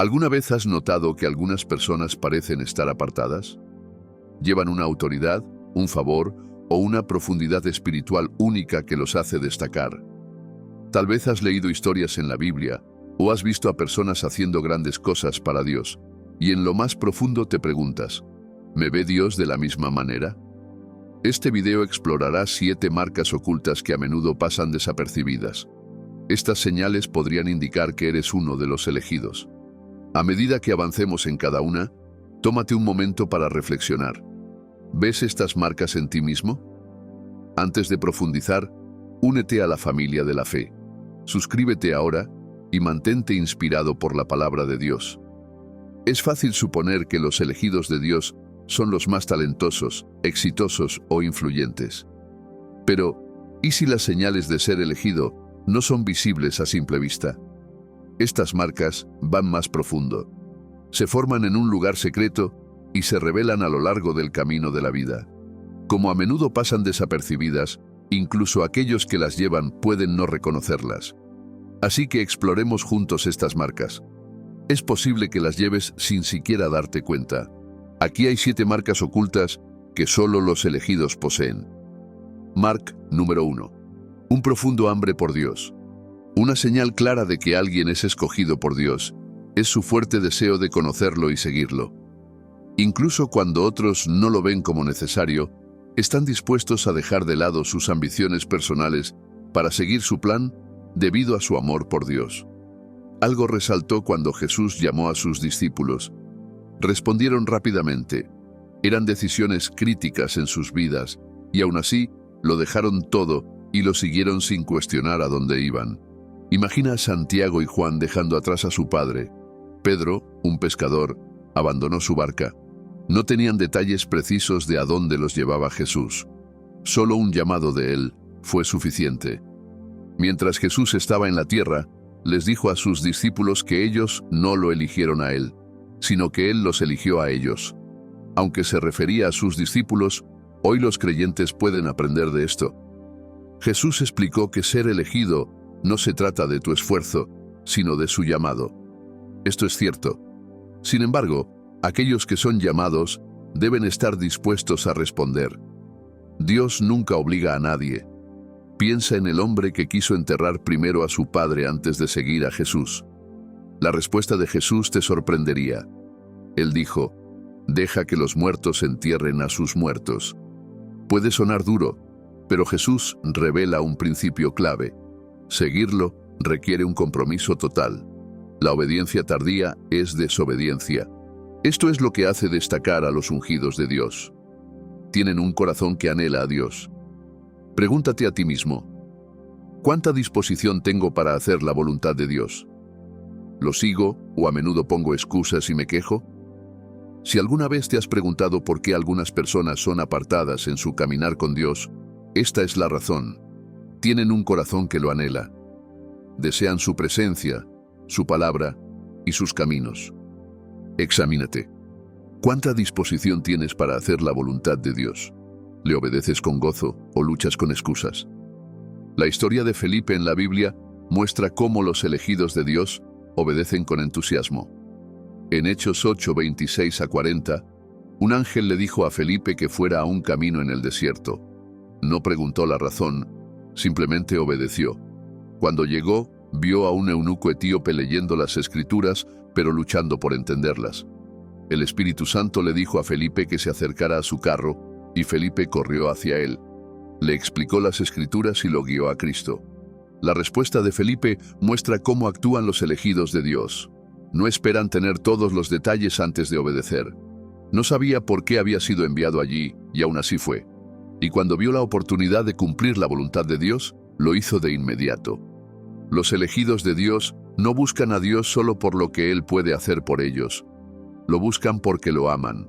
¿Alguna vez has notado que algunas personas parecen estar apartadas? Llevan una autoridad, un favor o una profundidad espiritual única que los hace destacar. Tal vez has leído historias en la Biblia o has visto a personas haciendo grandes cosas para Dios y en lo más profundo te preguntas, ¿me ve Dios de la misma manera? Este video explorará 7 marcas ocultas que a menudo pasan desapercibidas. Estas señales podrían indicar que eres uno de los elegidos. A medida que avancemos en cada una, tómate un momento para reflexionar. ¿Ves estas marcas en ti mismo? Antes de profundizar, únete a la familia de la fe. Suscríbete ahora y mantente inspirado por la palabra de Dios. Es fácil suponer que los elegidos de Dios son los más talentosos, exitosos o influyentes. Pero, ¿y si las señales de ser elegido no son visibles a simple vista? Estas marcas van más profundo. Se forman en un lugar secreto y se revelan a lo largo del camino de la vida. Como a menudo pasan desapercibidas, incluso aquellos que las llevan pueden no reconocerlas. Así que exploremos juntos estas marcas. Es posible que las lleves sin siquiera darte cuenta. Aquí hay 7 marcas ocultas que solo los elegidos poseen. Mark número 1. Un profundo hambre por Dios. Una señal clara de que alguien es escogido por Dios es su fuerte deseo de conocerlo y seguirlo. Incluso cuando otros no lo ven como necesario, están dispuestos a dejar de lado sus ambiciones personales para seguir su plan debido a su amor por Dios. Algo resaltó cuando Jesús llamó a sus discípulos. Respondieron rápidamente. Eran decisiones críticas en sus vidas, y aún así lo dejaron todo y lo siguieron sin cuestionar a dónde iban. Imagina a Santiago y Juan dejando atrás a su padre. Pedro, un pescador, abandonó su barca. No tenían detalles precisos de a dónde los llevaba Jesús. Solo un llamado de él fue suficiente. Mientras Jesús estaba en la tierra, les dijo a sus discípulos que ellos no lo eligieron a él, sino que él los eligió a ellos. Aunque se refería a sus discípulos, hoy los creyentes pueden aprender de esto. Jesús explicó que ser elegido no se trata de tu esfuerzo, sino de su llamado. Esto es cierto. Sin embargo, aquellos que son llamados deben estar dispuestos a responder. Dios nunca obliga a nadie. Piensa en el hombre que quiso enterrar primero a su padre antes de seguir a Jesús. La respuesta de Jesús te sorprendería. Él dijo, «Deja que los muertos entierren a sus muertos». Puede sonar duro, pero Jesús revela un principio clave. Seguirlo requiere un compromiso total. La obediencia tardía es desobediencia. Esto es lo que hace destacar a los ungidos de Dios. Tienen un corazón que anhela a Dios. Pregúntate a ti mismo, ¿cuánta disposición tengo para hacer la voluntad de Dios? ¿Lo sigo o a menudo pongo excusas y me quejo? Si alguna vez te has preguntado por qué algunas personas son apartadas en su caminar con Dios, esta es la razón. Tienen un corazón que lo anhela. Desean su presencia, su palabra y sus caminos. Examínate. ¿Cuánta disposición tienes para hacer la voluntad de Dios? ¿Le obedeces con gozo o luchas con excusas? La historia de Felipe en la Biblia muestra cómo los elegidos de Dios obedecen con entusiasmo. En Hechos 8, 26 a 40, un ángel le dijo a Felipe que fuera a un camino en el desierto. No preguntó la razón, simplemente obedeció. Cuando llegó, vio a un eunuco etíope leyendo las Escrituras, pero luchando por entenderlas. El Espíritu Santo le dijo a Felipe que se acercara a su carro, y Felipe corrió hacia él. Le explicó las Escrituras y lo guió a Cristo. La respuesta de Felipe muestra cómo actúan los elegidos de Dios. No esperan tener todos los detalles antes de obedecer. No sabía por qué había sido enviado allí, y aún así fue. Y cuando vio la oportunidad de cumplir la voluntad de Dios, lo hizo de inmediato. Los elegidos de Dios no buscan a Dios solo por lo que Él puede hacer por ellos. Lo buscan porque lo aman.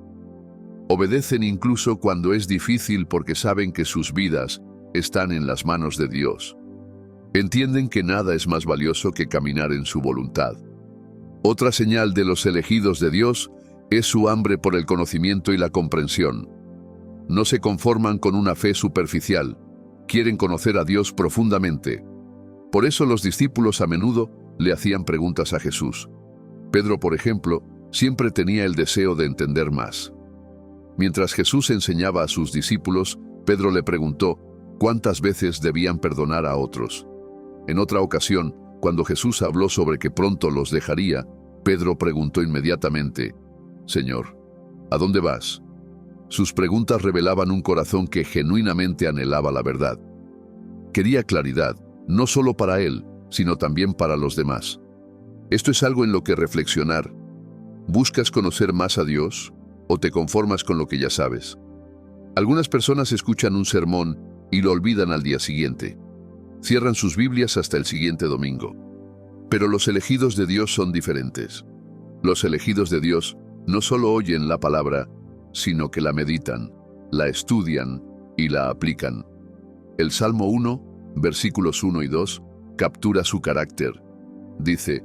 Obedecen incluso cuando es difícil porque saben que sus vidas están en las manos de Dios. Entienden que nada es más valioso que caminar en su voluntad. Otra señal de los elegidos de Dios es su hambre por el conocimiento y la comprensión. No se conforman con una fe superficial, quieren conocer a Dios profundamente. Por eso los discípulos a menudo le hacían preguntas a Jesús. Pedro, por ejemplo, siempre tenía el deseo de entender más. Mientras Jesús enseñaba a sus discípulos, Pedro le preguntó cuántas veces debían perdonar a otros. En otra ocasión, cuando Jesús habló sobre que pronto los dejaría, Pedro preguntó inmediatamente: «Señor, ¿a dónde vas?». Sus preguntas revelaban un corazón que genuinamente anhelaba la verdad. Quería claridad, no solo para él, sino también para los demás. Esto es algo en lo que reflexionar. ¿Buscas conocer más a Dios o te conformas con lo que ya sabes? Algunas personas escuchan un sermón y lo olvidan al día siguiente. Cierran sus Biblias hasta el siguiente domingo. Pero los elegidos de Dios son diferentes. Los elegidos de Dios no solo oyen la palabra, sino que la meditan, la estudian y la aplican. El Salmo 1, versículos 1 y 2, captura su carácter. Dice: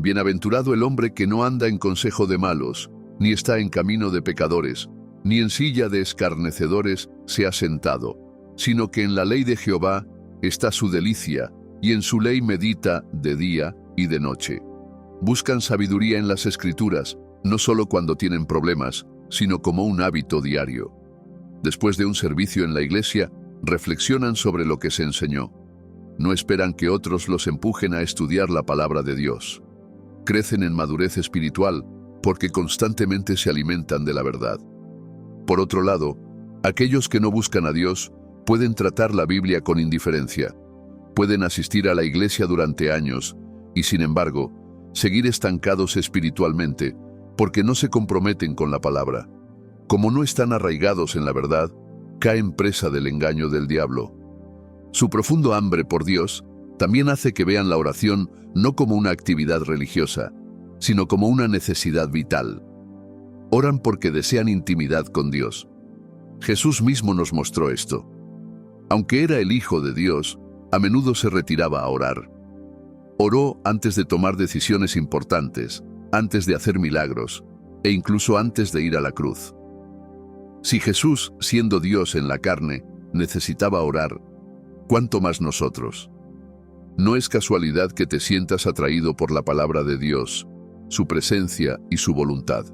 «Bienaventurado el hombre que no anda en consejo de malos, ni está en camino de pecadores, ni en silla de escarnecedores se ha sentado, sino que en la ley de Jehová está su delicia, y en su ley medita de día y de noche». Buscan sabiduría en las Escrituras, no solo cuando tienen problemas, sino como un hábito diario. Después de un servicio en la iglesia, reflexionan sobre lo que se enseñó. No esperan que otros los empujen a estudiar la palabra de Dios. Crecen en madurez espiritual porque constantemente se alimentan de la verdad. Por otro lado, aquellos que no buscan a Dios pueden tratar la Biblia con indiferencia. Pueden asistir a la iglesia durante años y, sin embargo, seguir estancados espiritualmente porque no se comprometen con la palabra. Como no están arraigados en la verdad, caen presa del engaño del diablo. Su profundo hambre por Dios también hace que vean la oración no como una actividad religiosa, sino como una necesidad vital. Oran porque desean intimidad con Dios. Jesús mismo nos mostró esto. Aunque era el Hijo de Dios, a menudo se retiraba a orar. Oró antes de tomar decisiones importantes, antes de hacer milagros, e incluso antes de ir a la cruz. Si Jesús, siendo Dios en la carne, necesitaba orar, ¿cuánto más nosotros? No es casualidad que te sientas atraído por la palabra de Dios, su presencia y su voluntad.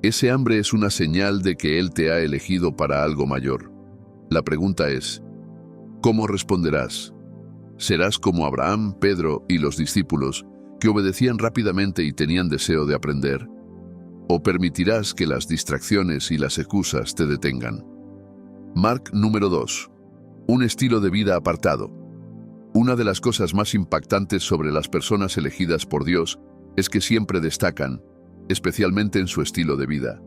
Ese hambre es una señal de que Él te ha elegido para algo mayor. La pregunta es: ¿cómo responderás? ¿Serás como Abraham, Pedro y los discípulos, que obedecían rápidamente y tenían deseo de aprender? ¿O permitirás que las distracciones y las excusas te detengan? Mark número 2. Un estilo de vida apartado. Una de las cosas más impactantes sobre las personas elegidas por Dios es que siempre destacan, especialmente en su estilo de vida.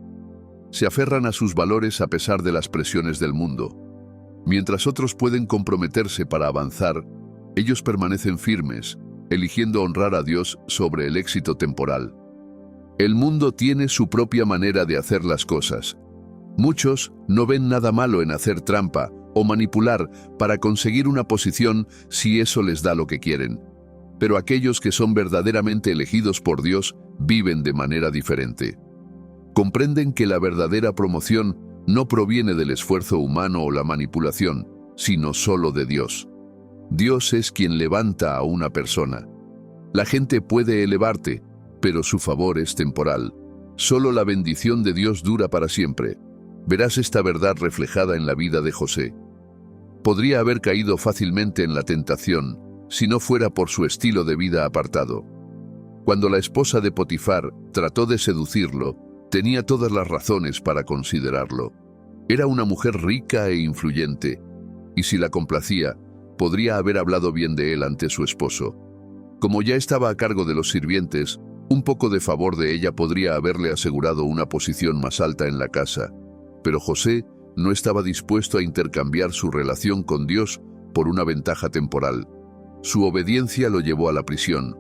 Se aferran a sus valores a pesar de las presiones del mundo. Mientras otros pueden comprometerse para avanzar, ellos permanecen firmes, eligiendo honrar a Dios sobre el éxito temporal. El mundo tiene su propia manera de hacer las cosas. Muchos no ven nada malo en hacer trampa o manipular para conseguir una posición si eso les da lo que quieren. Pero aquellos que son verdaderamente elegidos por Dios viven de manera diferente. Comprenden que la verdadera promoción no proviene del esfuerzo humano o la manipulación, sino solo de Dios. Dios es quien levanta a una persona. La gente puede elevarte, pero su favor es temporal. Solo la bendición de Dios dura para siempre. Verás esta verdad reflejada en la vida de José. Podría haber caído fácilmente en la tentación si no fuera por su estilo de vida apartado. Cuando la esposa de Potifar trató de seducirlo, tenía todas las razones para considerarlo. Era una mujer rica e influyente, y si la complacía, podría haber hablado bien de él ante su esposo. Como ya estaba a cargo de los sirvientes, un poco de favor de ella podría haberle asegurado una posición más alta en la casa. Pero José no estaba dispuesto a intercambiar su relación con Dios por una ventaja temporal. Su obediencia lo llevó a la prisión,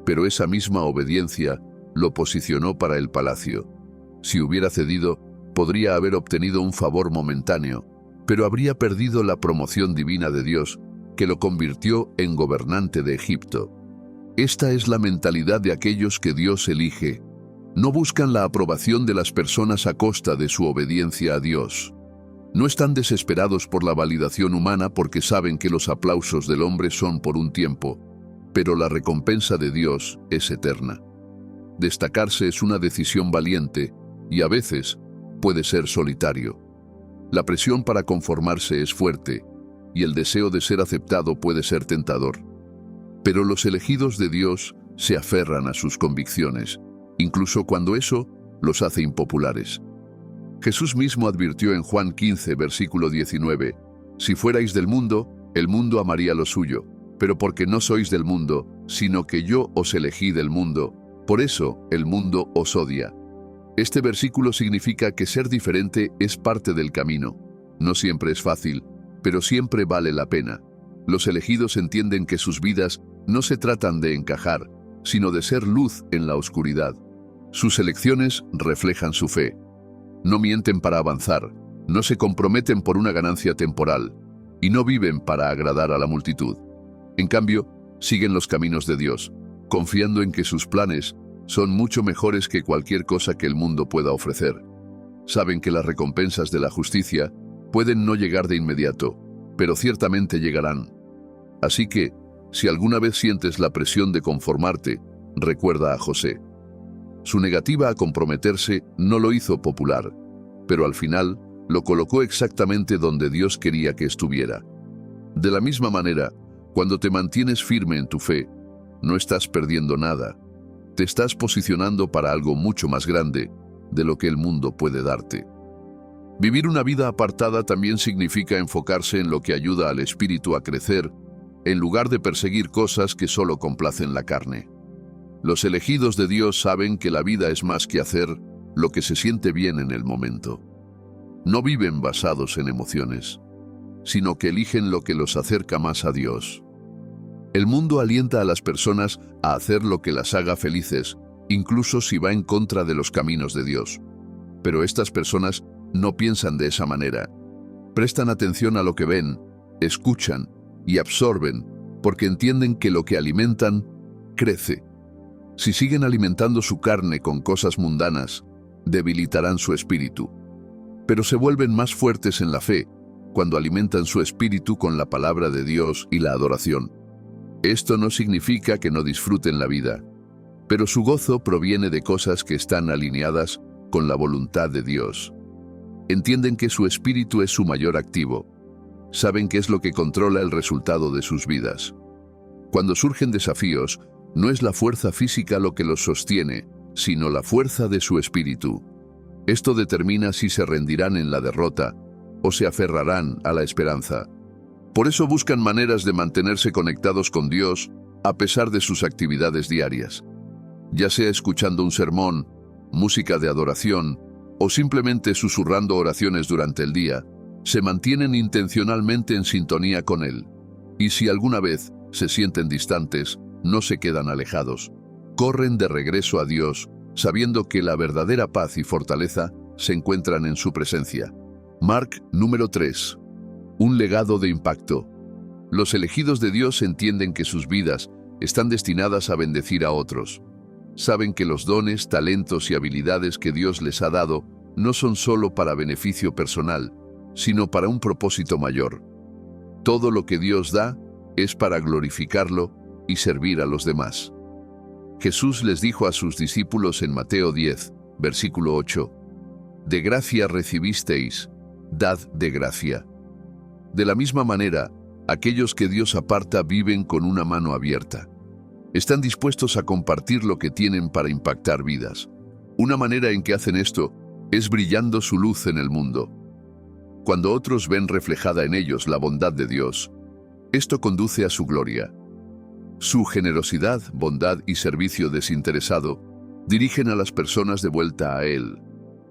pero esa misma obediencia lo posicionó para el palacio. Si hubiera cedido, podría haber obtenido un favor momentáneo, pero habría perdido la promoción divina de Dios, que lo convirtió en gobernante de Egipto. Esta es la mentalidad de aquellos que Dios elige. No buscan la aprobación de las personas a costa de su obediencia a Dios. No están desesperados por la validación humana porque saben que los aplausos del hombre son por un tiempo, pero la recompensa de Dios es eterna. Destacarse es una decisión valiente y a veces puede ser solitario. La presión para conformarse es fuerte y el deseo de ser aceptado puede ser tentador. Pero los elegidos de Dios se aferran a sus convicciones, incluso cuando eso los hace impopulares. Jesús mismo advirtió en Juan 15, versículo 19, «Si fuerais del mundo, el mundo amaría lo suyo, pero porque no sois del mundo, sino que yo os elegí del mundo, por eso el mundo os odia». Este versículo significa que ser diferente es parte del camino. No siempre es fácil, pero siempre vale la pena. Los elegidos entienden que sus vidas no se tratan de encajar, sino de ser luz en la oscuridad. Sus elecciones reflejan su fe. No mienten para avanzar, no se comprometen por una ganancia temporal y no viven para agradar a la multitud. En cambio, siguen los caminos de Dios, confiando en que sus planes son mucho mejores que cualquier cosa que el mundo pueda ofrecer. Saben que las recompensas de la justicia pueden no llegar de inmediato, pero ciertamente llegarán. Así que, si alguna vez sientes la presión de conformarte, recuerda a José. Su negativa a comprometerse no lo hizo popular, pero al final lo colocó exactamente donde Dios quería que estuviera. De la misma manera, cuando te mantienes firme en tu fe, no estás perdiendo nada. Te estás posicionando para algo mucho más grande de lo que el mundo puede darte. Vivir una vida apartada también significa enfocarse en lo que ayuda al espíritu a crecer, en lugar de perseguir cosas que solo complacen la carne. Los elegidos de Dios saben que la vida es más que hacer lo que se siente bien en el momento. No viven basados en emociones, sino que eligen lo que los acerca más a Dios. El mundo alienta a las personas a hacer lo que las haga felices, incluso si va en contra de los caminos de Dios. Pero estas personas no piensan de esa manera. Prestan atención a lo que ven, escuchan y absorben, porque entienden que lo que alimentan crece. Si siguen alimentando su carne con cosas mundanas, debilitarán su espíritu. Pero se vuelven más fuertes en la fe cuando alimentan su espíritu con la palabra de Dios y la adoración. Esto no significa que no disfruten la vida, pero su gozo proviene de cosas que están alineadas con la voluntad de Dios. Entienden que su espíritu es su mayor activo. Saben qué es lo que controla el resultado de sus vidas. Cuando surgen desafíos, no es la fuerza física lo que los sostiene, sino la fuerza de su espíritu. Esto determina si se rendirán en la derrota o se aferrarán a la esperanza. Por eso buscan maneras de mantenerse conectados con Dios a pesar de sus actividades diarias. Ya sea escuchando un sermón, música de adoración o simplemente susurrando oraciones durante el día, se mantienen intencionalmente en sintonía con Él. Y si alguna vez se sienten distantes, no se quedan alejados. Corren de regreso a Dios, sabiendo que la verdadera paz y fortaleza se encuentran en su presencia. Mark número 3. Un legado de impacto. Los elegidos de Dios entienden que sus vidas están destinadas a bendecir a otros. Saben que los dones, talentos y habilidades que Dios les ha dado no son solo para beneficio personal, sino para un propósito mayor. Todo lo que Dios da es para glorificarlo y servir a los demás. Jesús les dijo a sus discípulos en Mateo 10, versículo 8, «De gracia recibisteis, dad de gracia». De la misma manera, aquellos que Dios aparta viven con una mano abierta. Están dispuestos a compartir lo que tienen para impactar vidas. Una manera en que hacen esto es brillando su luz en el mundo. Cuando otros ven reflejada en ellos la bondad de Dios, esto conduce a su gloria. Su generosidad, bondad y servicio desinteresado dirigen a las personas de vuelta a Él.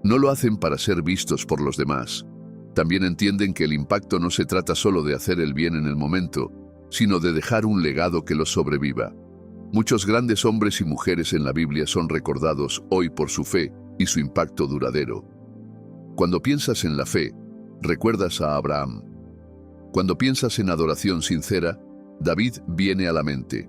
No lo hacen para ser vistos por los demás. También entienden que el impacto no se trata solo de hacer el bien en el momento, sino de dejar un legado que los sobreviva. Muchos grandes hombres y mujeres en la Biblia son recordados hoy por su fe y su impacto duradero. Cuando piensas en la fe, recuerdas a Abraham. Cuando piensas en adoración sincera, David viene a la mente.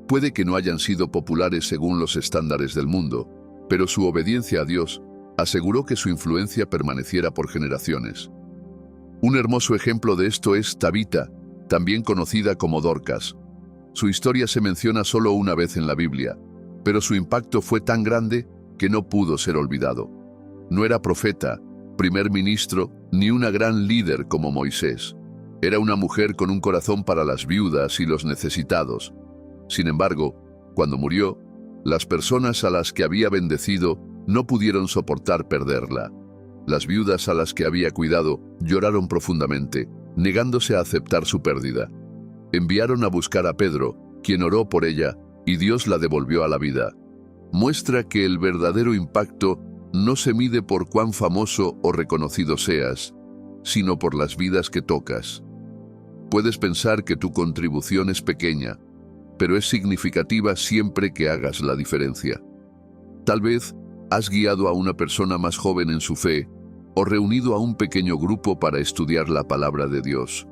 Puede que no hayan sido populares según los estándares del mundo, pero su obediencia a Dios aseguró que su influencia permaneciera por generaciones. Un hermoso ejemplo de esto es Tabita, también conocida como Dorcas. Su historia se menciona solo una vez en la Biblia, pero su impacto fue tan grande que no pudo ser olvidado. No era profeta, primer ministro, ni una gran líder como Moisés. Era una mujer con un corazón para las viudas y los necesitados. Sin embargo, cuando murió, las personas a las que había bendecido no pudieron soportar perderla. Las viudas a las que había cuidado lloraron profundamente, negándose a aceptar su pérdida. Enviaron a buscar a Pedro, quien oró por ella, y Dios la devolvió a la vida. Muestra que el verdadero impacto no se mide por cuán famoso o reconocido seas, sino por las vidas que tocas. Puedes pensar que tu contribución es pequeña, pero es significativa siempre que hagas la diferencia. Tal vez has guiado a una persona más joven en su fe o reunido a un pequeño grupo para estudiar la palabra de Dios.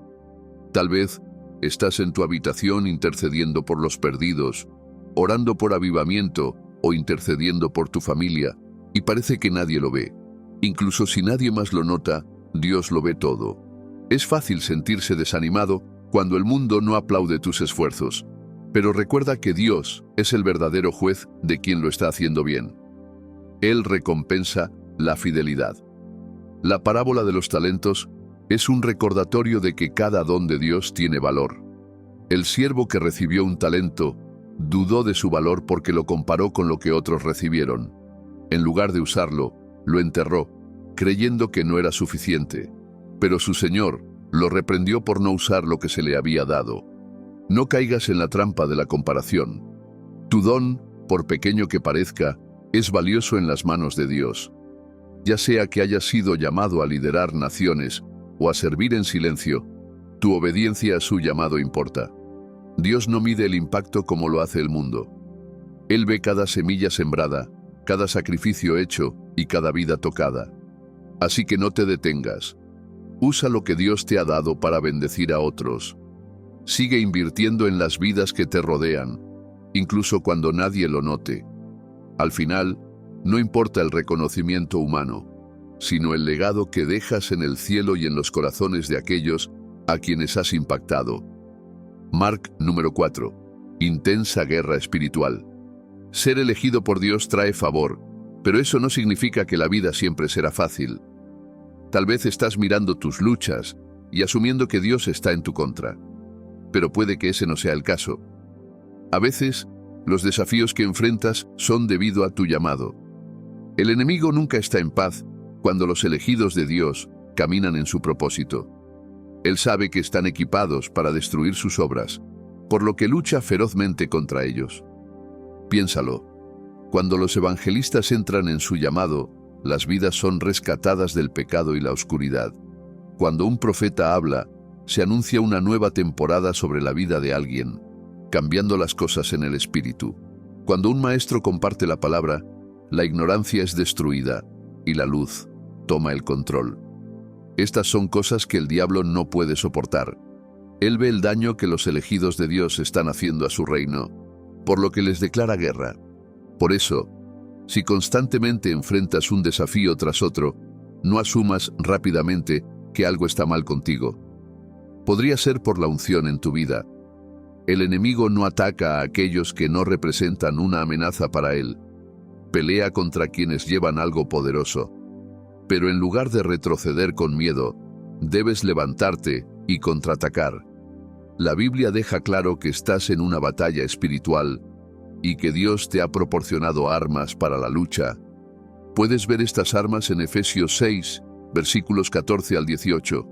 Tal vez estás en tu habitación intercediendo por los perdidos, orando por avivamiento o intercediendo por tu familia, y parece que nadie lo ve. Incluso si nadie más lo nota, Dios lo ve todo. Es fácil sentirse desanimado cuando el mundo no aplaude tus esfuerzos, pero recuerda que Dios es el verdadero juez de quien lo está haciendo bien. Él recompensa la fidelidad. La parábola de los talentos es un recordatorio de que cada don de Dios tiene valor. El siervo que recibió un talento dudó de su valor porque lo comparó con lo que otros recibieron. En lugar de usarlo, lo enterró, creyendo que no era suficiente. Pero su señor lo reprendió por no usar lo que se le había dado. No caigas en la trampa de la comparación. Tu don, por pequeño que parezca, es valioso en las manos de Dios. Ya sea que hayas sido llamado a liderar naciones o a servir en silencio, tu obediencia a su llamado importa. Dios no mide el impacto como lo hace el mundo. Él ve cada semilla sembrada, cada sacrificio hecho y cada vida tocada. Así que no te detengas. Usa lo que Dios te ha dado para bendecir a otros. Sigue invirtiendo en las vidas que te rodean, incluso cuando nadie lo note. Al final, no importa el reconocimiento humano, sino el legado que dejas en el cielo y en los corazones de aquellos a quienes has impactado. Mark número 4. Intensa guerra espiritual. Ser elegido por Dios trae favor, pero eso no significa que la vida siempre será fácil. Tal vez estás mirando tus luchas y asumiendo que Dios está en tu contra, pero puede que ese no sea el caso. A veces, los desafíos que enfrentas son debido a tu llamado. El enemigo nunca está en paz cuando los elegidos de Dios caminan en su propósito. Él sabe que están equipados para destruir sus obras, por lo que lucha ferozmente contra ellos. Piénsalo. Cuando los evangelistas entran en su llamado, las vidas son rescatadas del pecado y la oscuridad. Cuando un profeta habla, se anuncia una nueva temporada sobre la vida de alguien, cambiando las cosas en el espíritu. Cuando un maestro comparte la palabra, la ignorancia es destruida y la luz toma el control. Estas son cosas que el diablo no puede soportar. Él ve el daño que los elegidos de Dios están haciendo a su reino, por lo que les declara guerra. Por eso, si constantemente enfrentas un desafío tras otro, no asumas rápidamente que algo está mal contigo. Podría ser por la unción en tu vida. El enemigo no ataca a aquellos que no representan una amenaza para él. Pelea contra quienes llevan algo poderoso. Pero en lugar de retroceder con miedo, debes levantarte y contraatacar. La Biblia deja claro que estás en una batalla espiritual y que Dios te ha proporcionado armas para la lucha. Puedes ver estas armas en Efesios 6, versículos 14 al 18.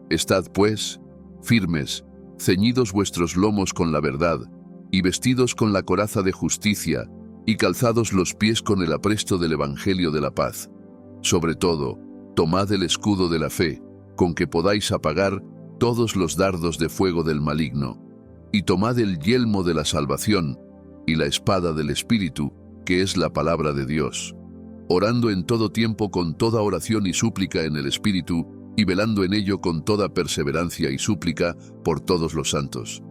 Estad, pues, firmes, ceñidos vuestros lomos con la verdad, y vestidos con la coraza de justicia, y calzados los pies con el apresto del Evangelio de la paz. Sobre todo, tomad el escudo de la fe, con que podáis apagar todos los dardos de fuego del maligno, y tomad el yelmo de la salvación, y la espada del Espíritu, que es la palabra de Dios, orando en todo tiempo con toda oración y súplica en el Espíritu, y velando en ello con toda perseverancia y súplica por todos los santos.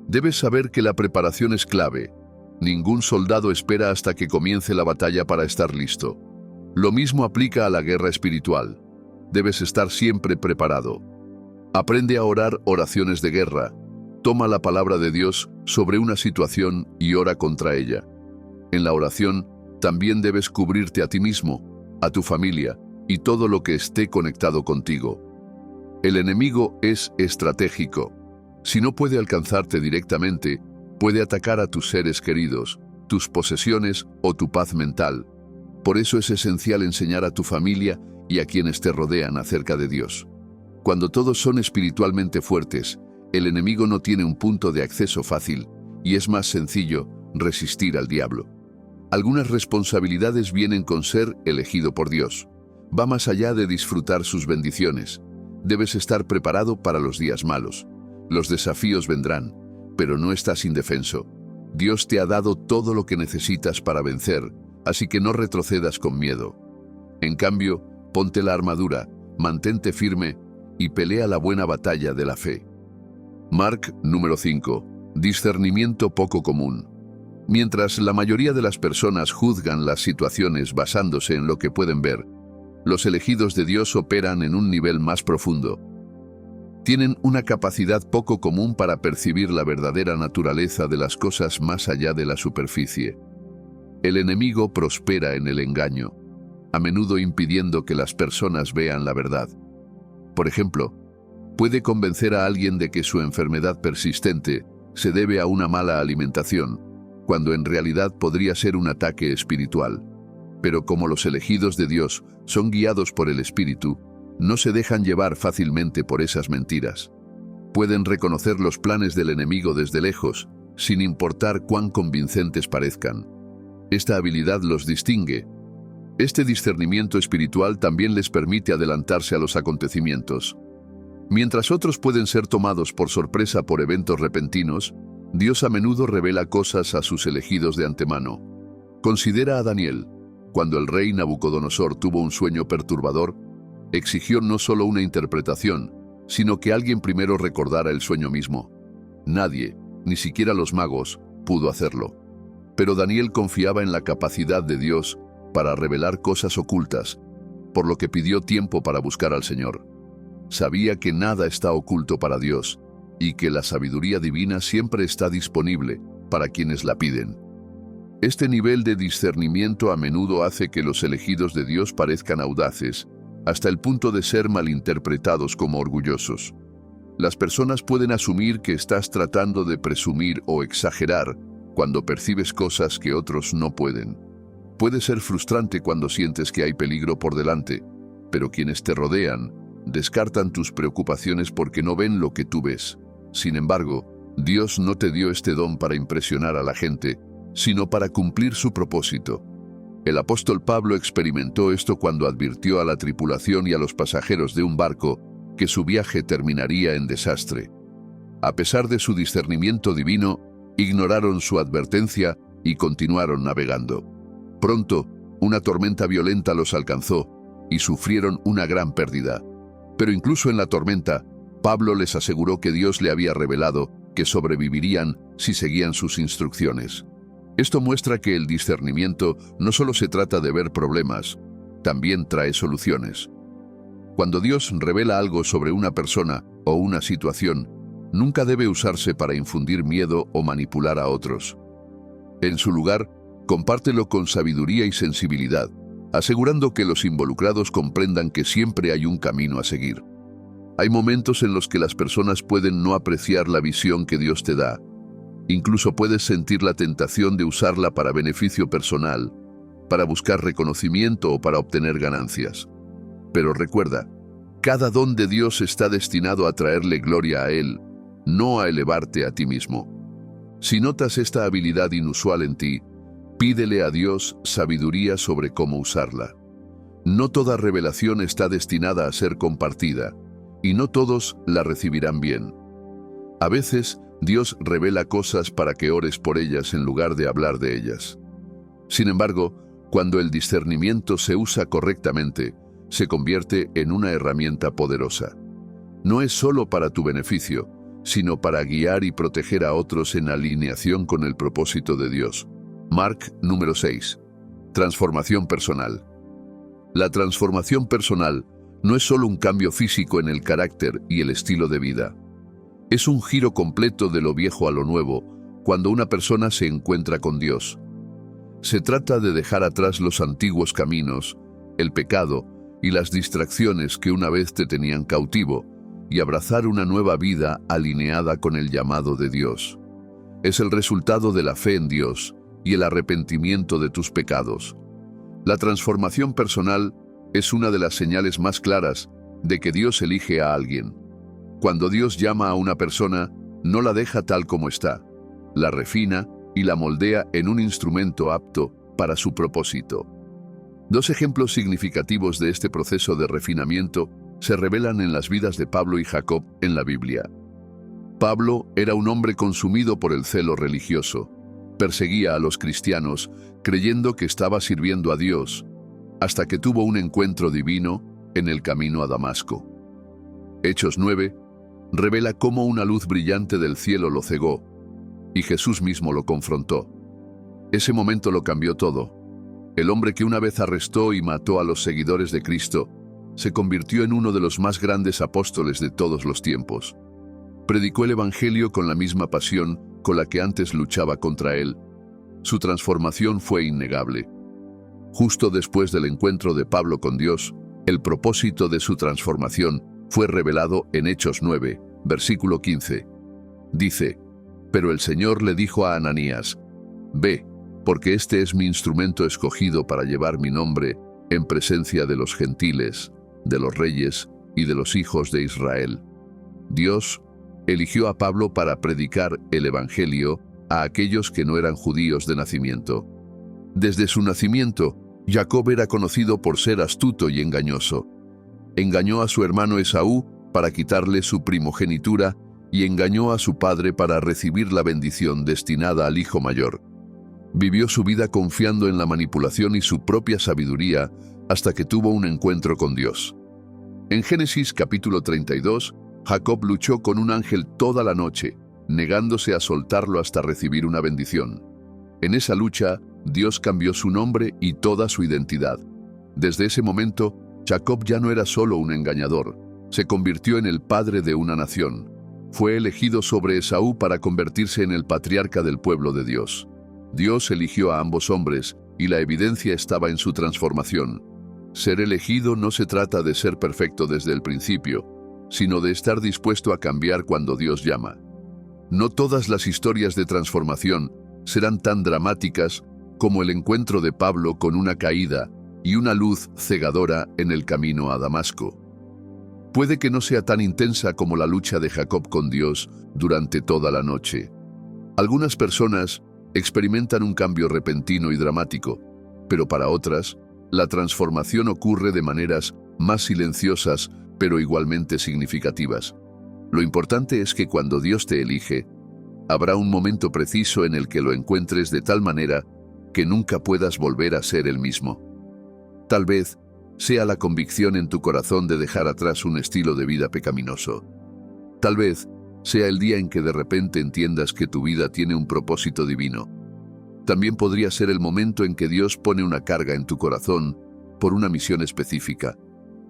Debes saber que la preparación es clave. Ningún soldado espera hasta que comience la batalla para estar listo. Lo mismo aplica a la guerra espiritual. Debes estar siempre preparado. Aprende a orar oraciones de guerra. Toma la palabra de Dios sobre una situación y ora contra ella. En la oración, también debes cubrirte a ti mismo, a tu familia y todo lo que esté conectado contigo. El enemigo es estratégico. Si no puede alcanzarte directamente, puede atacar a tus seres queridos, tus posesiones o tu paz mental. Por eso es esencial enseñar a tu familia y a quienes te rodean acerca de Dios. Cuando todos son espiritualmente fuertes, el enemigo no tiene un punto de acceso fácil y es más sencillo resistir al diablo. Algunas responsabilidades vienen con ser elegido por Dios. Va más allá de disfrutar sus bendiciones. Debes estar preparado para los días malos. Los desafíos vendrán, pero no estás indefenso. Dios te ha dado todo lo que necesitas para vencer, así que no retrocedas con miedo. En cambio, ponte la armadura, mantente firme y pelea la buena batalla de la fe. Mark número 5. Discernimiento poco común. Mientras la mayoría de las personas juzgan las situaciones basándose en lo que pueden ver, los elegidos de Dios operan en un nivel más profundo. Tienen una capacidad poco común para percibir la verdadera naturaleza de las cosas más allá de la superficie. El enemigo prospera en el engaño, a menudo impidiendo que las personas vean la verdad. Por ejemplo, puede convencer a alguien de que su enfermedad persistente se debe a una mala alimentación, cuando en realidad podría ser un ataque espiritual. Pero como los elegidos de Dios son guiados por el Espíritu, no se dejan llevar fácilmente por esas mentiras. Pueden reconocer los planes del enemigo desde lejos, sin importar cuán convincentes parezcan. Esta habilidad los distingue. Este discernimiento espiritual también les permite adelantarse a los acontecimientos. Mientras otros pueden ser tomados por sorpresa por eventos repentinos, Dios a menudo revela cosas a sus elegidos de antemano. Considera a Daniel. Cuando el rey Nabucodonosor tuvo un sueño perturbador, exigió no solo una interpretación, sino que alguien primero recordara el sueño mismo. Nadie, ni siquiera los magos, pudo hacerlo. Pero Daniel confiaba en la capacidad de Dios para revelar cosas ocultas, por lo que pidió tiempo para buscar al Señor. Sabía que nada está oculto para Dios y que la sabiduría divina siempre está disponible para quienes la piden. Este nivel de discernimiento a menudo hace que los elegidos de Dios parezcan audaces, hasta el punto de ser malinterpretados como orgullosos. Las personas pueden asumir que estás tratando de presumir o exagerar cuando percibes cosas que otros no pueden. Puede ser frustrante cuando sientes que hay peligro por delante, pero quienes te rodean descartan tus preocupaciones porque no ven lo que tú ves. Sin embargo, Dios no te dio este don para impresionar a la gente, sino para cumplir su propósito. El apóstol Pablo experimentó esto cuando advirtió a la tripulación y a los pasajeros de un barco que su viaje terminaría en desastre. A pesar de su discernimiento divino, ignoraron su advertencia y continuaron navegando. Pronto, una tormenta violenta los alcanzó y sufrieron una gran pérdida. Pero incluso en la tormenta, Pablo les aseguró que Dios le había revelado que sobrevivirían si seguían sus instrucciones. Esto muestra que el discernimiento no solo se trata de ver problemas, también trae soluciones. Cuando Dios revela algo sobre una persona o una situación, nunca debe usarse para infundir miedo o manipular a otros. En su lugar, compártelo con sabiduría y sensibilidad, asegurando que los involucrados comprendan que siempre hay un camino a seguir. Hay momentos en los que las personas pueden no apreciar la visión que Dios te da. Incluso puedes sentir la tentación de usarla para beneficio personal, para buscar reconocimiento o para obtener ganancias. Pero recuerda, cada don de Dios está destinado a traerle gloria a Él, no a elevarte a ti mismo. Si notas esta habilidad inusual en ti, pídele a Dios sabiduría sobre cómo usarla. No toda revelación está destinada a ser compartida, y no todos la recibirán bien. A veces, Dios revela cosas para que ores por ellas en lugar de hablar de ellas. Sin embargo, cuando el discernimiento se usa correctamente, se convierte en una herramienta poderosa. No es solo para tu beneficio, sino para guiar y proteger a otros en alineación con el propósito de Dios. Mark número 6. Transformación personal. La transformación personal no es solo un cambio físico en el carácter y el estilo de vida. Es un giro completo de lo viejo a lo nuevo cuando una persona se encuentra con Dios. Se trata de dejar atrás los antiguos caminos, el pecado y las distracciones que una vez te tenían cautivo, y abrazar una nueva vida alineada con el llamado de Dios. Es el resultado de la fe en Dios y el arrepentimiento de tus pecados. La transformación personal es una de las señales más claras de que Dios elige a alguien. Cuando Dios llama a una persona, no la deja tal como está, la refina y la moldea en un instrumento apto para su propósito. Dos ejemplos significativos de este proceso de refinamiento se revelan en las vidas de Pablo y Jacob en la Biblia. Pablo era un hombre consumido por el celo religioso. Perseguía a los cristianos, creyendo que estaba sirviendo a Dios, hasta que tuvo un encuentro divino en el camino a Damasco. Hechos 9 revela cómo una luz brillante del cielo lo cegó, y Jesús mismo lo confrontó. Ese momento lo cambió todo. El hombre que una vez arrestó y mató a los seguidores de Cristo se convirtió en uno de los más grandes apóstoles de todos los tiempos. Predicó el Evangelio con la misma pasión con la que antes luchaba contra él. Su transformación fue innegable. Justo después del encuentro de Pablo con Dios, el propósito de su transformación fue revelado en Hechos 9, versículo 15. Dice: «Pero el Señor le dijo a Ananías: Ve, porque este es mi instrumento escogido para llevar mi nombre en presencia de los gentiles, de los reyes y de los hijos de Israel». Dios eligió a Pablo para predicar el Evangelio a aquellos que no eran judíos de nacimiento. Desde su nacimiento, Jacob era conocido por ser astuto y engañoso. Engañó a su hermano Esaú para quitarle su primogenitura y engañó a su padre para recibir la bendición destinada al hijo mayor. Vivió su vida confiando en la manipulación y su propia sabiduría hasta que tuvo un encuentro con Dios. En Génesis capítulo 32, Jacob luchó con un ángel toda la noche, negándose a soltarlo hasta recibir una bendición. En esa lucha, Dios cambió su nombre y toda su identidad. Desde ese momento, Jacob ya no era solo un engañador, se convirtió en el padre de una nación. Fue elegido sobre Esaú para convertirse en el patriarca del pueblo de Dios. Dios eligió a ambos hombres y la evidencia estaba en su transformación. Ser elegido no se trata de ser perfecto desde el principio, sino de estar dispuesto a cambiar cuando Dios llama. No todas las historias de transformación serán tan dramáticas como el encuentro de Pablo con una caída y una luz cegadora en el camino a Damasco. Puede que no sea tan intensa como la lucha de Jacob con Dios durante toda la noche. Algunas personas experimentan un cambio repentino y dramático, pero para otras, la transformación ocurre de maneras más silenciosas, pero igualmente significativas. Lo importante es que cuando Dios te elige, habrá un momento preciso en el que lo encuentres de tal manera que nunca puedas volver a ser el mismo. Tal vez sea la convicción en tu corazón de dejar atrás un estilo de vida pecaminoso. Tal vez sea el día en que de repente entiendas que tu vida tiene un propósito divino. También podría ser el momento en que Dios pone una carga en tu corazón por una misión específica,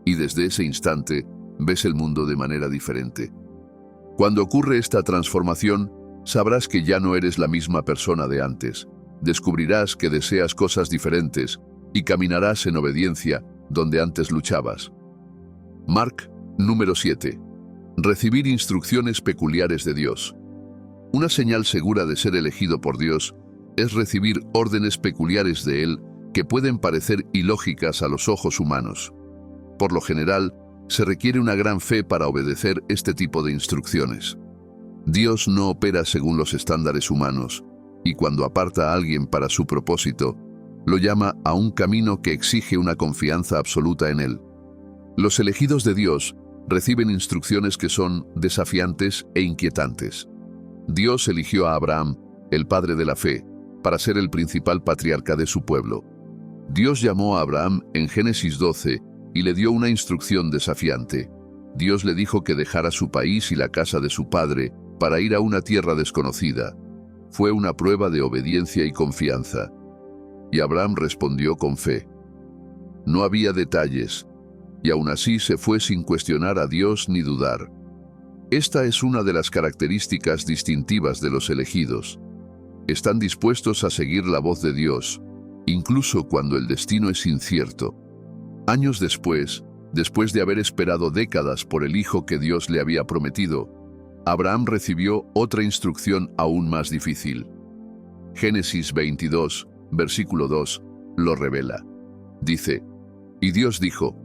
y desde ese instante ves el mundo de manera diferente. Cuando ocurre esta transformación, sabrás que ya no eres la misma persona de antes. Descubrirás que deseas cosas diferentes y caminarás en obediencia donde antes luchabas. Mark, número 7. Recibir instrucciones peculiares de Dios. Una señal segura de ser elegido por Dios es recibir órdenes peculiares de Él que pueden parecer ilógicas a los ojos humanos. Por lo general, se requiere una gran fe para obedecer este tipo de instrucciones. Dios no opera según los estándares humanos, y cuando aparta a alguien para su propósito, lo llama a un camino que exige una confianza absoluta en Él. Los elegidos de Dios reciben instrucciones que son desafiantes e inquietantes. Dios eligió a Abraham, el padre de la fe, para ser el principal patriarca de su pueblo. Dios llamó a Abraham en Génesis 12 y le dio una instrucción desafiante. Dios le dijo que dejara su país y la casa de su padre para ir a una tierra desconocida. Fue una prueba de obediencia y confianza. Y Abraham respondió con fe. No había detalles, y aún así se fue sin cuestionar a Dios ni dudar. Esta es una de las características distintivas de los elegidos. Están dispuestos a seguir la voz de Dios, incluso cuando el destino es incierto. Años después de haber esperado décadas por el hijo que Dios le había prometido, Abraham recibió otra instrucción aún más difícil. Génesis 22, versículo 2, lo revela. Dice, «Y Dios dijo,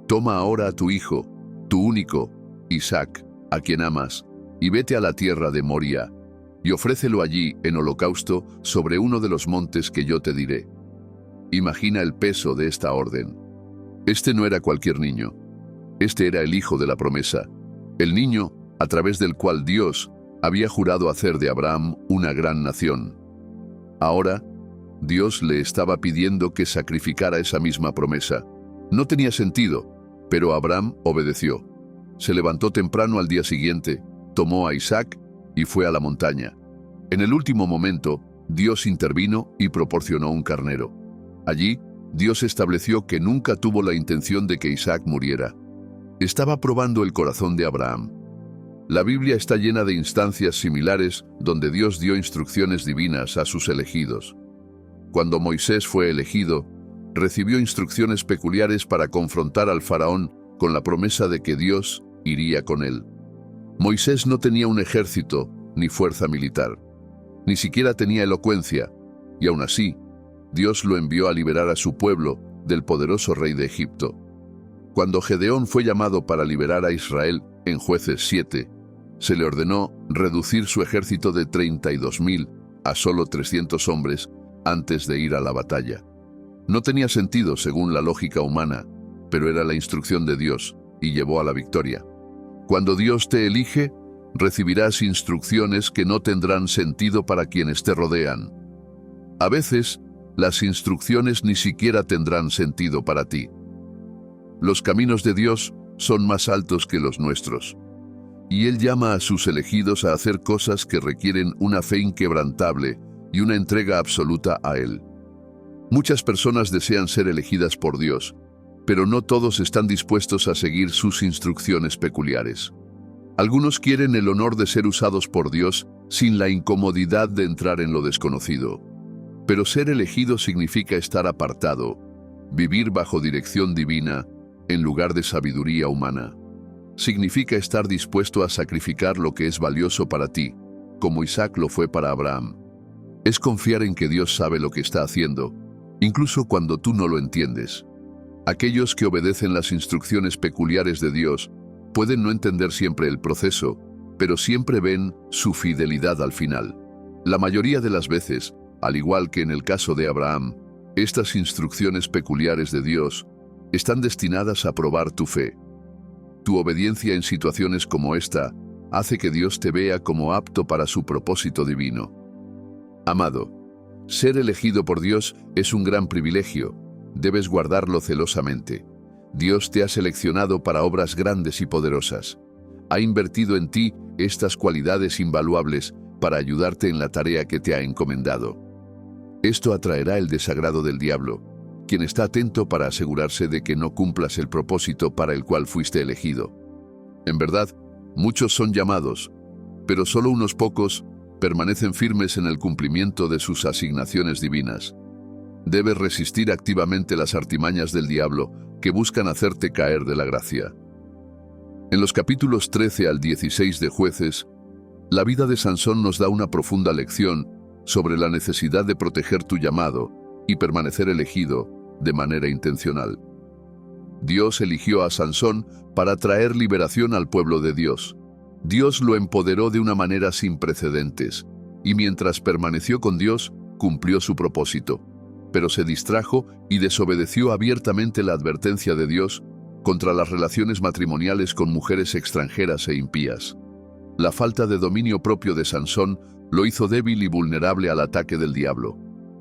toma ahora a tu hijo, tu único, Isaac, a quien amas, y vete a la tierra de Moría, y ofrécelo allí en holocausto sobre uno de los montes que yo te diré». Imagina el peso de esta orden. Este no era cualquier niño. Este era el hijo de la promesa, el niño a través del cual Dios había jurado hacer de Abraham una gran nación. Ahora, Dios le estaba pidiendo que sacrificara esa misma promesa. No tenía sentido, pero Abraham obedeció. Se levantó temprano al día siguiente, tomó a Isaac y fue a la montaña. En el último momento, Dios intervino y proporcionó un carnero. Allí, Dios estableció que nunca tuvo la intención de que Isaac muriera. Estaba probando el corazón de Abraham. La Biblia está llena de instancias similares donde Dios dio instrucciones divinas a sus elegidos. Cuando Moisés fue elegido, recibió instrucciones peculiares para confrontar al faraón con la promesa de que Dios iría con él. Moisés no tenía un ejército ni fuerza militar, ni siquiera tenía elocuencia, y aún así, Dios lo envió a liberar a su pueblo del poderoso rey de Egipto. Cuando Gedeón fue llamado para liberar a Israel en Jueces 7, se le ordenó reducir su ejército de 32.000 a solo 300 hombres antes de ir a la batalla. No tenía sentido según la lógica humana, pero era la instrucción de Dios y llevó a la victoria. Cuando Dios te elige, recibirás instrucciones que no tendrán sentido para quienes te rodean. A veces, las instrucciones ni siquiera tendrán sentido para ti. Los caminos de Dios son más altos que los nuestros, y Él llama a sus elegidos a hacer cosas que requieren una fe inquebrantable y una entrega absoluta a Él. Muchas personas desean ser elegidas por Dios, pero no todos están dispuestos a seguir sus instrucciones peculiares. Algunos quieren el honor de ser usados por Dios sin la incomodidad de entrar en lo desconocido. Pero ser elegido significa estar apartado, vivir bajo dirección divina, en lugar de sabiduría humana. Significa estar dispuesto a sacrificar lo que es valioso para ti, como Isaac lo fue para Abraham. Es confiar en que Dios sabe lo que está haciendo, incluso cuando tú no lo entiendes. Aquellos que obedecen las instrucciones peculiares de Dios pueden no entender siempre el proceso, pero siempre ven su fidelidad al final. La mayoría de las veces, al igual que en el caso de Abraham, estas instrucciones peculiares de Dios están destinadas a probar tu fe. Tu obediencia en situaciones como esta hace que Dios te vea como apto para su propósito divino. Amado, ser elegido por Dios es un gran privilegio. Debes guardarlo celosamente. Dios te ha seleccionado para obras grandes y poderosas. Ha invertido en ti estas cualidades invaluables para ayudarte en la tarea que te ha encomendado. Esto atraerá el desagrado del diablo, quien está atento para asegurarse de que no cumplas el propósito para el cual fuiste elegido. En verdad, muchos son llamados, pero solo unos pocos permanecen firmes en el cumplimiento de sus asignaciones divinas. Debes resistir activamente las artimañas del diablo que buscan hacerte caer de la gracia. En los capítulos 13 al 16 de Jueces, la vida de Sansón nos da una profunda lección sobre la necesidad de proteger tu llamado y permanecer elegido de manera intencional. Dios eligió a Sansón para traer liberación al pueblo de Dios. Dios lo empoderó de una manera sin precedentes, y mientras permaneció con Dios, cumplió su propósito. Pero se distrajo y desobedeció abiertamente la advertencia de Dios contra las relaciones matrimoniales con mujeres extranjeras e impías. La falta de dominio propio de Sansón lo hizo débil y vulnerable al ataque del diablo.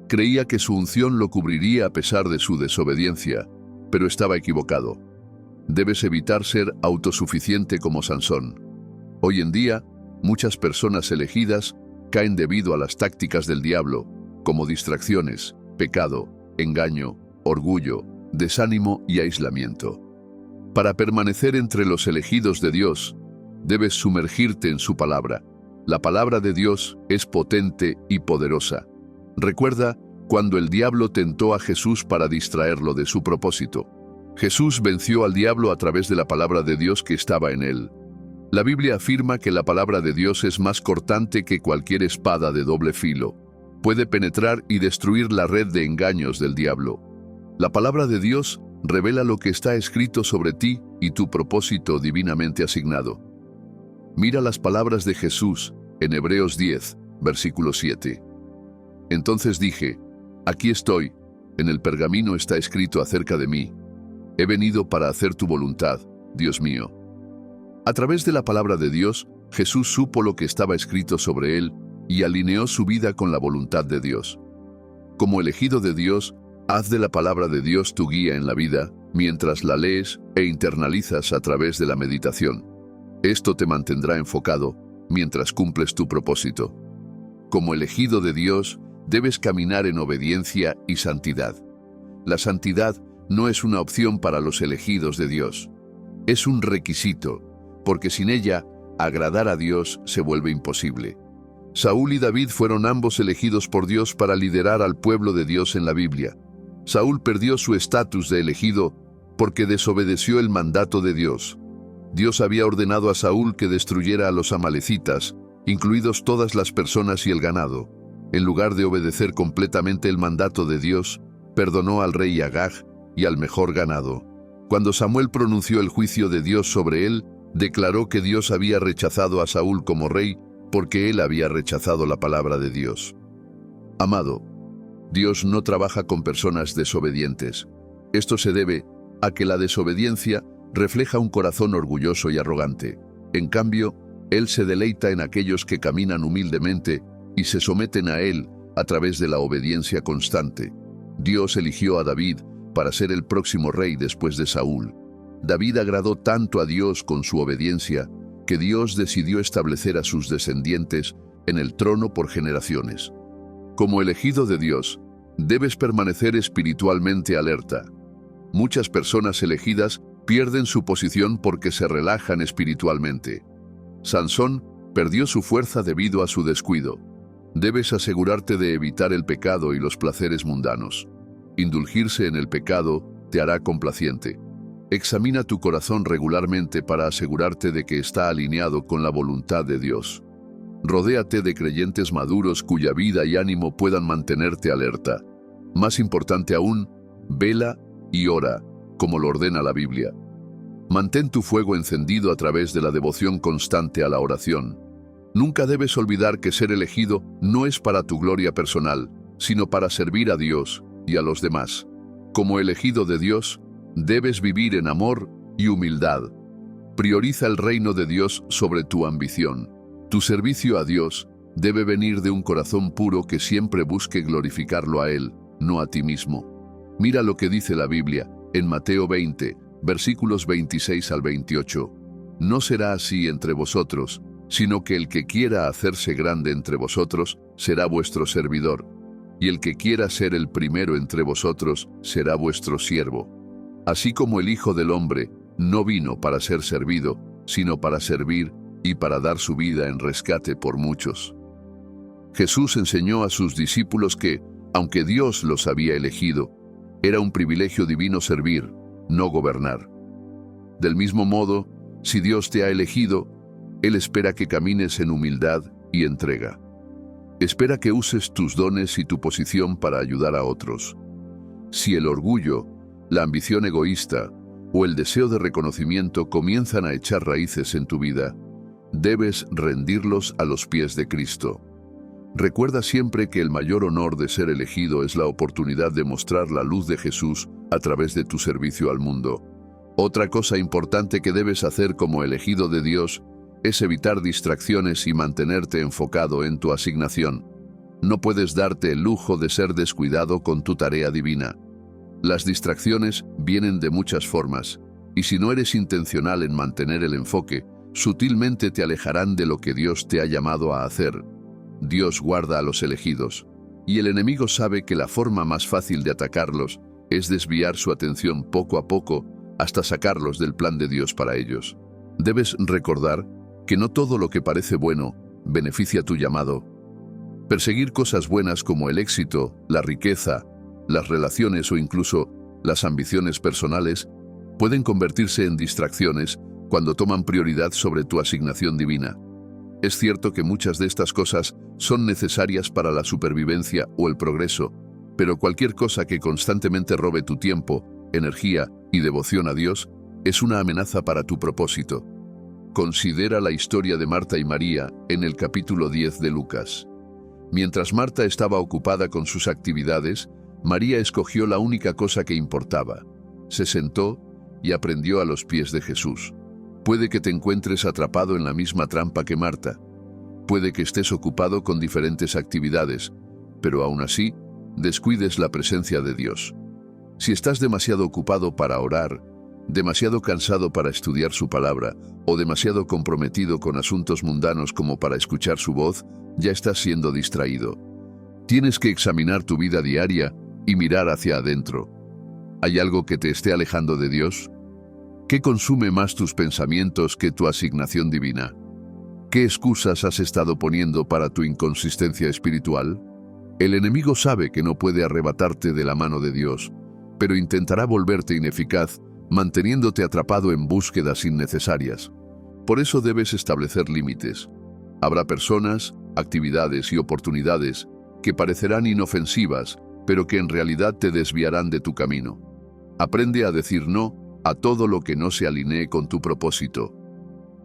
Creía que su unción lo cubriría a pesar de su desobediencia, pero estaba equivocado. Debes evitar ser autosuficiente como Sansón. Hoy en día, muchas personas elegidas caen debido a las tácticas del diablo, como distracciones, pecado, engaño, orgullo, desánimo y aislamiento. Para permanecer entre los elegidos de Dios, debes sumergirte en su palabra. La palabra de Dios es potente y poderosa. Recuerda cuando el diablo tentó a Jesús para distraerlo de su propósito. Jesús venció al diablo a través de la palabra de Dios que estaba en él. La Biblia afirma que la palabra de Dios es más cortante que cualquier espada de doble filo. Puede penetrar y destruir la red de engaños del diablo. La palabra de Dios revela lo que está escrito sobre ti y tu propósito divinamente asignado. Mira las palabras de Jesús en Hebreos 10, versículo 7. Entonces dije, aquí estoy, en el pergamino está escrito acerca de mí. He venido para hacer tu voluntad, Dios mío. A través de la palabra de Dios, Jesús supo lo que estaba escrito sobre él y alineó su vida con la voluntad de Dios. Como elegido de Dios, haz de la palabra de Dios tu guía en la vida, mientras la lees e internalizas a través de la meditación. Esto te mantendrá enfocado mientras cumples tu propósito. Como elegido de Dios, debes caminar en obediencia y santidad. La santidad no es una opción para los elegidos de Dios. Es un requisito, porque sin ella, agradar a Dios se vuelve imposible. Saúl y David fueron ambos elegidos por Dios para liderar al pueblo de Dios en la Biblia. Saúl perdió su estatus de elegido porque desobedeció el mandato de Dios. Dios había ordenado a Saúl que destruyera a los amalecitas, incluidos todas las personas y el ganado. En lugar de obedecer completamente el mandato de Dios, perdonó al rey Agag y al mejor ganado. Cuando Samuel pronunció el juicio de Dios sobre él, declaró que Dios había rechazado a Saúl como rey porque él había rechazado la palabra de Dios. Amado, Dios no trabaja con personas desobedientes. Esto se debe a que la desobediencia refleja un corazón orgulloso y arrogante. En cambio, Él se deleita en aquellos que caminan humildemente y se someten a Él a través de la obediencia constante. Dios eligió a David para ser el próximo rey después de Saúl. David agradó tanto a Dios con su obediencia que Dios decidió establecer a sus descendientes en el trono por generaciones. Como elegido de Dios, debes permanecer espiritualmente alerta. Muchas personas elegidas pierden su posición porque se relajan espiritualmente. Sansón perdió su fuerza debido a su descuido. Debes asegurarte de evitar el pecado y los placeres mundanos. Indulgirse en el pecado te hará complaciente. Examina tu corazón regularmente para asegurarte de que está alineado con la voluntad de Dios. Rodéate de creyentes maduros cuya vida y ánimo puedan mantenerte alerta. Más importante aún, vela y ora, como lo ordena la Biblia. Mantén tu fuego encendido a través de la devoción constante a la oración. Nunca debes olvidar que ser elegido no es para tu gloria personal, sino para servir a Dios y a los demás. Como elegido de Dios, debes vivir en amor y humildad. Prioriza el reino de Dios sobre tu ambición. Tu servicio a Dios debe venir de un corazón puro que siempre busque glorificarlo a Él, no a ti mismo. Mira lo que dice la Biblia en Mateo 20, versículos 26 al 28. No será así entre vosotros, sino que el que quiera hacerse grande entre vosotros será vuestro servidor, y el que quiera ser el primero entre vosotros será vuestro siervo. Así como el Hijo del Hombre no vino para ser servido, sino para servir y para dar su vida en rescate por muchos. Jesús enseñó a sus discípulos que, aunque Dios los había elegido, era un privilegio divino servir, no gobernar. Del mismo modo, si Dios te ha elegido, Él espera que camines en humildad y entrega. Espera que uses tus dones y tu posición para ayudar a otros. Si el orgullo, la ambición egoísta o el deseo de reconocimiento comienzan a echar raíces en tu vida, debes rendirlos a los pies de Cristo. Recuerda siempre que el mayor honor de ser elegido es la oportunidad de mostrar la luz de Jesús a través de tu servicio al mundo. Otra cosa importante que debes hacer como elegido de Dios es evitar distracciones y mantenerte enfocado en tu asignación. No puedes darte el lujo de ser descuidado con tu tarea divina. Las distracciones vienen de muchas formas, y si no eres intencional en mantener el enfoque, sutilmente te alejarán de lo que Dios te ha llamado a hacer. Dios guarda a los elegidos, y el enemigo sabe que la forma más fácil de atacarlos es desviar su atención poco a poco hasta sacarlos del plan de Dios para ellos. Debes recordar que no todo lo que parece bueno beneficia tu llamado. Perseguir cosas buenas como el éxito, la riqueza, las relaciones o incluso las ambiciones personales pueden convertirse en distracciones cuando toman prioridad sobre tu asignación divina. Es cierto que muchas de estas cosas son necesarias para la supervivencia o el progreso, pero cualquier cosa que constantemente robe tu tiempo, energía y devoción a Dios es una amenaza para tu propósito. Considera la historia de Marta y María en el capítulo 10 de Lucas. Mientras Marta estaba ocupada con sus actividades, María escogió la única cosa que importaba. Se sentó y aprendió a los pies de Jesús. Puede que te encuentres atrapado en la misma trampa que Marta. Puede que estés ocupado con diferentes actividades, pero aún así, descuides la presencia de Dios. Si estás demasiado ocupado para orar, demasiado cansado para estudiar su palabra o demasiado comprometido con asuntos mundanos como para escuchar su voz, ya estás siendo distraído. Tienes que examinar tu vida diaria y mirar hacia adentro. ¿Hay algo que te esté alejando de Dios? ¿Qué consume más tus pensamientos que tu asignación divina? ¿Qué excusas has estado poniendo para tu inconsistencia espiritual? El enemigo sabe que no puede arrebatarte de la mano de Dios, pero intentará volverte ineficaz, manteniéndote atrapado en búsquedas innecesarias. Por eso debes establecer límites. Habrá personas, actividades y oportunidades que parecerán inofensivas, pero que en realidad te desviarán de tu camino. Aprende a decir no a todo lo que no se alinee con tu propósito.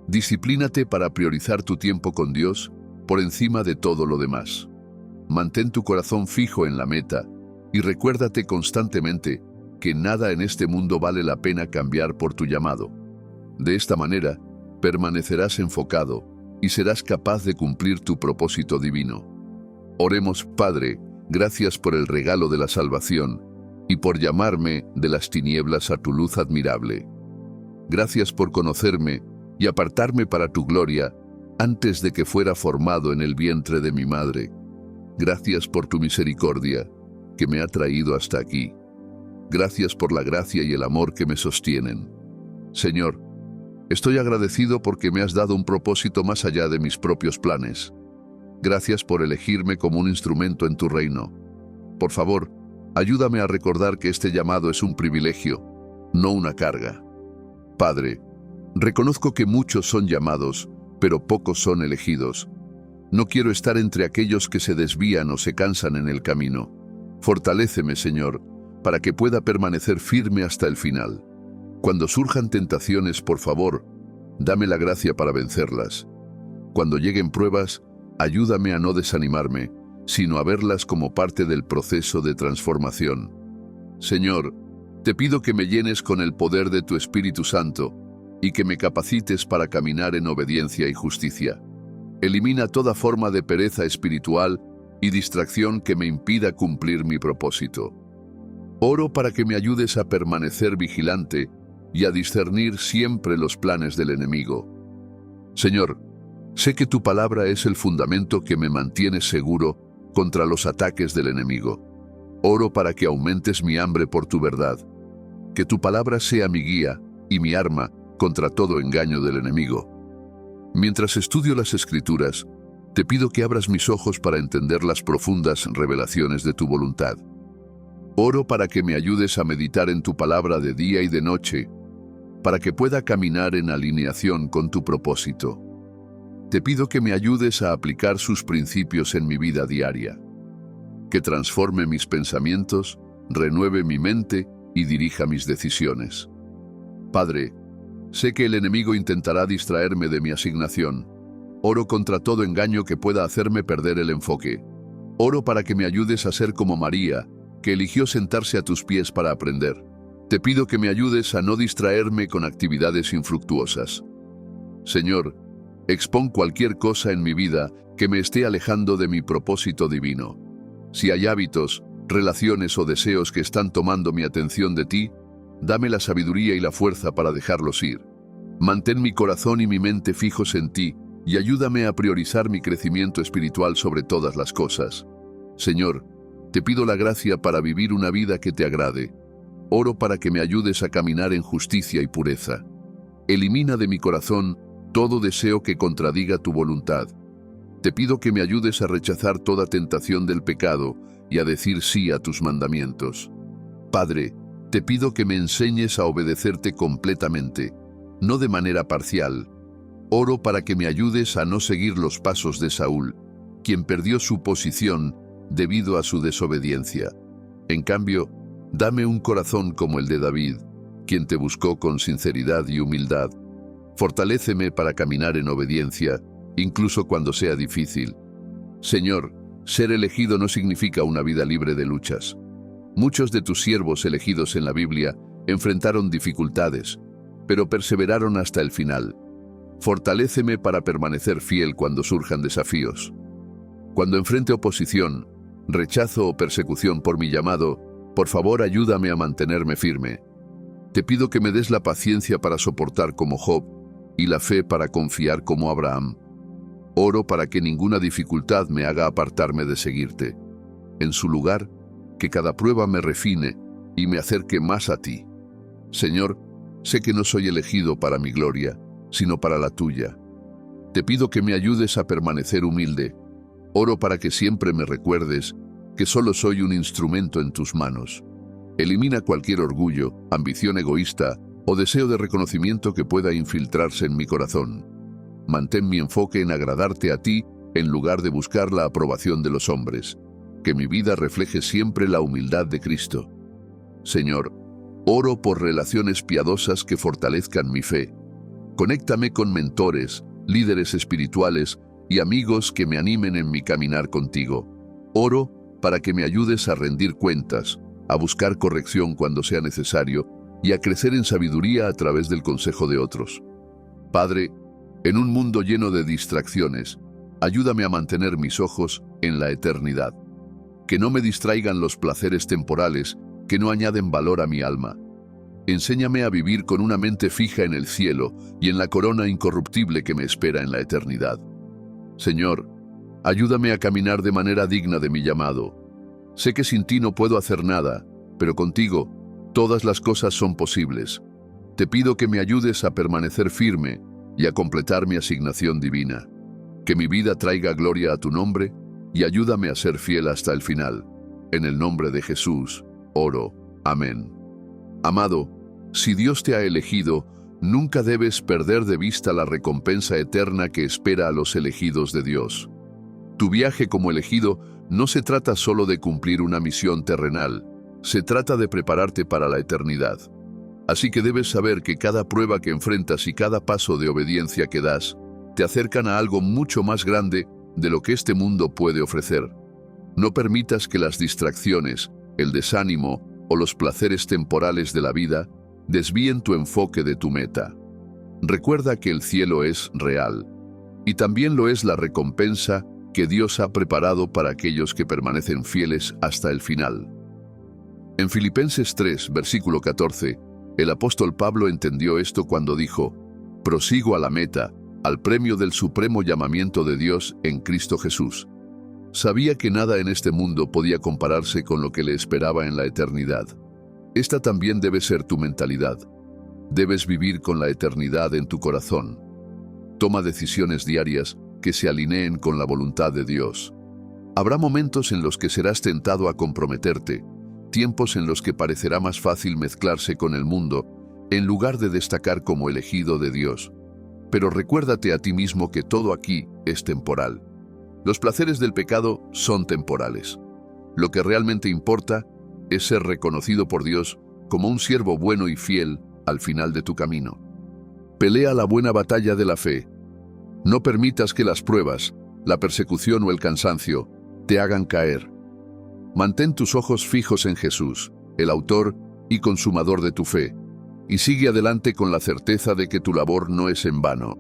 Disciplínate para priorizar tu tiempo con Dios por encima de todo lo demás. Mantén tu corazón fijo en la meta y recuérdate constantemente que nada en este mundo vale la pena cambiar por tu llamado. De esta manera, permanecerás enfocado y serás capaz de cumplir tu propósito divino. Oremos, Padre, gracias por el regalo de la salvación y por llamarme de las tinieblas a tu luz admirable. Gracias por conocerme y apartarme para tu gloria antes de que fuera formado en el vientre de mi madre. Gracias por tu misericordia que me ha traído hasta aquí. Gracias por la gracia y el amor que me sostienen. Señor, estoy agradecido porque me has dado un propósito más allá de mis propios planes. Gracias por elegirme como un instrumento en tu reino. Por favor, ayúdame a recordar que este llamado es un privilegio, no una carga. Padre, reconozco que muchos son llamados, pero pocos son elegidos. No quiero estar entre aquellos que se desvían o se cansan en el camino. Fortaléceme, Señor, para que pueda permanecer firme hasta el final. Cuando surjan tentaciones, por favor, dame la gracia para vencerlas. Cuando lleguen pruebas, ayúdame a no desanimarme, sino a verlas como parte del proceso de transformación. Señor, te pido que me llenes con el poder de tu Espíritu Santo y que me capacites para caminar en obediencia y justicia. Elimina toda forma de pereza espiritual y distracción que me impida cumplir mi propósito. Oro para que me ayudes a permanecer vigilante y a discernir siempre los planes del enemigo. Señor, sé que tu palabra es el fundamento que me mantiene seguro contra los ataques del enemigo. Oro para que aumentes mi hambre por tu verdad, que tu palabra sea mi guía y mi arma contra todo engaño del enemigo. Mientras estudio las Escrituras, te pido que abras mis ojos para entender las profundas revelaciones de tu voluntad. Oro para que me ayudes a meditar en tu palabra de día y de noche, para que pueda caminar en alineación con tu propósito. Te pido que me ayudes a aplicar sus principios en mi vida diaria, que transforme mis pensamientos, renueve mi mente y dirija mis decisiones. Padre, sé que el enemigo intentará distraerme de mi asignación. Oro contra todo engaño que pueda hacerme perder el enfoque. Oro para que me ayudes a ser como María, que eligió sentarse a tus pies para aprender. Te pido que me ayudes a no distraerme con actividades infructuosas. Señor, expón cualquier cosa en mi vida que me esté alejando de mi propósito divino. Si hay hábitos, relaciones o deseos que están tomando mi atención de ti, dame la sabiduría y la fuerza para dejarlos ir. Mantén mi corazón y mi mente fijos en ti y ayúdame a priorizar mi crecimiento espiritual sobre todas las cosas. Señor, te pido la gracia para vivir una vida que te agrade. Oro para que me ayudes a caminar en justicia y pureza. Elimina de mi corazón todo deseo que contradiga tu voluntad. Te pido que me ayudes a rechazar toda tentación del pecado y a decir sí a tus mandamientos. Padre, te pido que me enseñes a obedecerte completamente, no de manera parcial. Oro para que me ayudes a no seguir los pasos de Saúl, quien perdió su posición debido a su desobediencia. En cambio, dame un corazón como el de David, quien te buscó con sinceridad y humildad. Fortaléceme para caminar en obediencia, incluso cuando sea difícil. Señor, ser elegido no significa una vida libre de luchas. Muchos de tus siervos elegidos en la Biblia enfrentaron dificultades, pero perseveraron hasta el final. Fortaléceme para permanecer fiel cuando surjan desafíos. Cuando enfrente oposición, rechazo o persecución por mi llamado, por favor ayúdame a mantenerme firme. Te pido que me des la paciencia para soportar como Job y la fe para confiar como Abraham. Oro para que ninguna dificultad me haga apartarme de seguirte. En su lugar, que cada prueba me refine y me acerque más a ti. Señor, sé que no soy elegido para mi gloria, sino para la tuya. Te pido que me ayudes a permanecer humilde. Oro para que siempre me recuerdes que solo soy un instrumento en tus manos. Elimina cualquier orgullo, ambición egoísta o deseo de reconocimiento que pueda infiltrarse en mi corazón. Mantén mi enfoque en agradarte a ti en lugar de buscar la aprobación de los hombres. Que mi vida refleje siempre la humildad de Cristo. Señor, oro por relaciones piadosas que fortalezcan mi fe. Conéctame con mentores, líderes espirituales y amigos que me animen en mi caminar contigo. Oro para que me ayudes a rendir cuentas, a buscar corrección cuando sea necesario y a crecer en sabiduría a través del consejo de otros. Padre, en un mundo lleno de distracciones, ayúdame a mantener mis ojos en la eternidad. Que no me distraigan los placeres temporales que no añaden valor a mi alma. Enséñame a vivir con una mente fija en el cielo y en la corona incorruptible que me espera en la eternidad. Señor, ayúdame a caminar de manera digna de mi llamado. Sé que sin ti no puedo hacer nada, pero contigo todas las cosas son posibles. Te pido que me ayudes a permanecer firme y a completar mi asignación divina. Que mi vida traiga gloria a tu nombre y ayúdame a ser fiel hasta el final. En el nombre de Jesús, oro. Amén. Amado, si Dios te ha elegido, nunca debes perder de vista la recompensa eterna que espera a los elegidos de Dios. Tu viaje como elegido no se trata solo de cumplir una misión terrenal, se trata de prepararte para la eternidad. Así que debes saber que cada prueba que enfrentas y cada paso de obediencia que das, te acercan a algo mucho más grande de lo que este mundo puede ofrecer. No permitas que las distracciones, el desánimo o los placeres temporales de la vida desvíen tu enfoque de tu meta. Recuerda que el cielo es real, y también lo es la recompensa que Dios ha preparado para aquellos que permanecen fieles hasta el final. En Filipenses 3, versículo 14, el apóstol Pablo entendió esto cuando dijo: «Prosigo a la meta, al premio del supremo llamamiento de Dios en Cristo Jesús». Sabía que nada en este mundo podía compararse con lo que le esperaba en la eternidad. Esta también debe ser tu mentalidad. Debes vivir con la eternidad en tu corazón. Toma decisiones diarias que se alineen con la voluntad de Dios. Habrá momentos en los que serás tentado a comprometerte, tiempos en los que parecerá más fácil mezclarse con el mundo, en lugar de destacar como elegido de Dios. Pero recuérdate a ti mismo que todo aquí es temporal. Los placeres del pecado son temporales. Lo que realmente importa es ser reconocido por Dios como un siervo bueno y fiel al final de tu camino. Pelea la buena batalla de la fe. No permitas que las pruebas, la persecución o el cansancio te hagan caer. Mantén tus ojos fijos en Jesús, el autor y consumador de tu fe, y sigue adelante con la certeza de que tu labor no es en vano.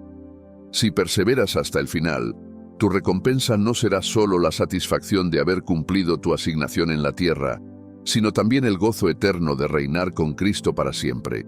Si perseveras hasta el final, tu recompensa no será solo la satisfacción de haber cumplido tu asignación en la tierra, sino también el gozo eterno de reinar con Cristo para siempre.